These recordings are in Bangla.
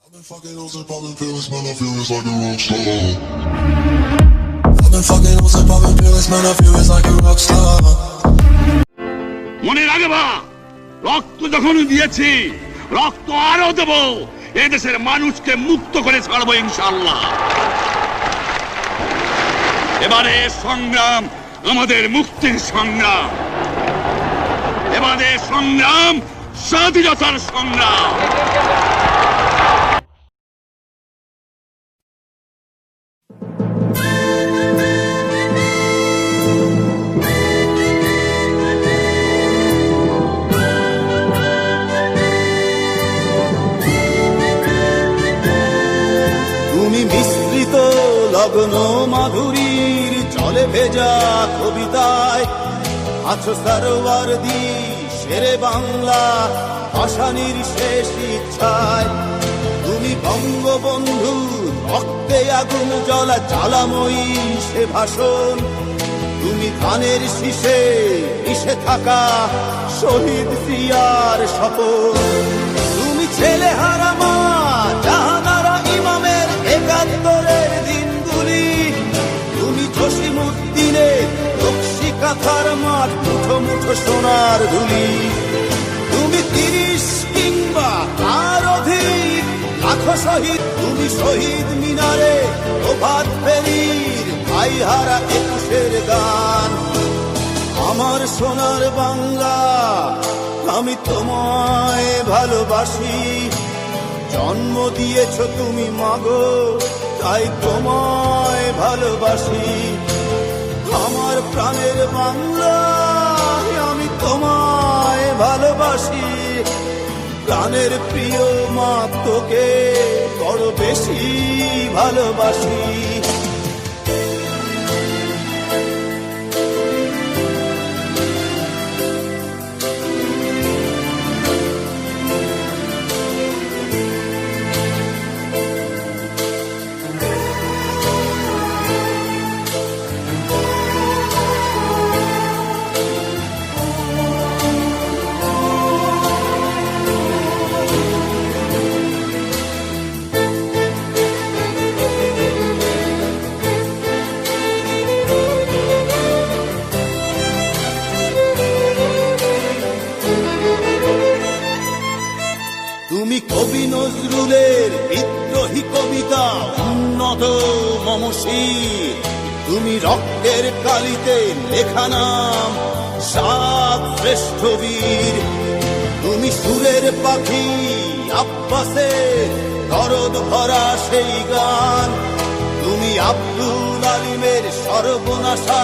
I've been fucking hoes and popping pills, man, I feel it's like a rock star. I've been fucking hoes and popping pills, man, I feel it's like a rock star. মনে রাখবা, রক্ত যখন দিয়েছি, রক্ত আরো দেব। এদেশের মানুষকে মুক্ত করে ছাড়বো ইনশাআল্লাহ। এবারে সংগ্রাম আমাদের মুক্তির সংগ্রাম, এবারে সংগ্রাম স্বাধীনতার সংগ্রাম। মিশ্রিত লগ্ন মাধুরীর জলে ভেজা কবিতায় আছো সরোয়ারদি শেরে বাংলা ভাষানির শেষ ইচ্ছায়। তুমি বঙ্গবন্ধু রক্তে আগুন জ্বলা জ্বালাময়ী সে ভাষণ। তুমি ধানের শীষে মিশে থাকা শহীদ জিয়ার শপথ। তুমি ছেলে হারা মা জাহানারা ইমামের একাত্তরের দিনগুলি। তুমি জসিমউদ্দিনের নকশি কাঁথার মাঠ মুঠো মুঠো সোনার ধুলি। তুমি ৩০ কিংবা আর অধিক লাখো শহীদ। তুমি শহীদ মিনারে প্রভাত ফেরির ভাইহারা ২১-এর গান। আমার সোনার বাংলা আমি তোমায় ভালোবাসি। জন্ম দিয়েছ তুমি মাগো তাই তোমায় ভালোবাসি। আমার প্রাণের বাংলা আমি তোমায় ভালোবাসি। প্রাণের প্রিয় মা তোকে বড় বেশি ভালোবাসি। তুমি কবি নজরুলের বিদ্রোহী কবিতা উন্নত মমশির। তুমি রক্তের কালিতে লেখা নাম সাত শ্রেষ্ঠ বীর। তুমি সুরের পাখি আব্বাসের দরদ ভরা সেই গান। তুমি আব্দুল আলিমের সর্বনাশা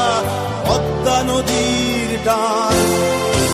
পদ্মা নদীর টান।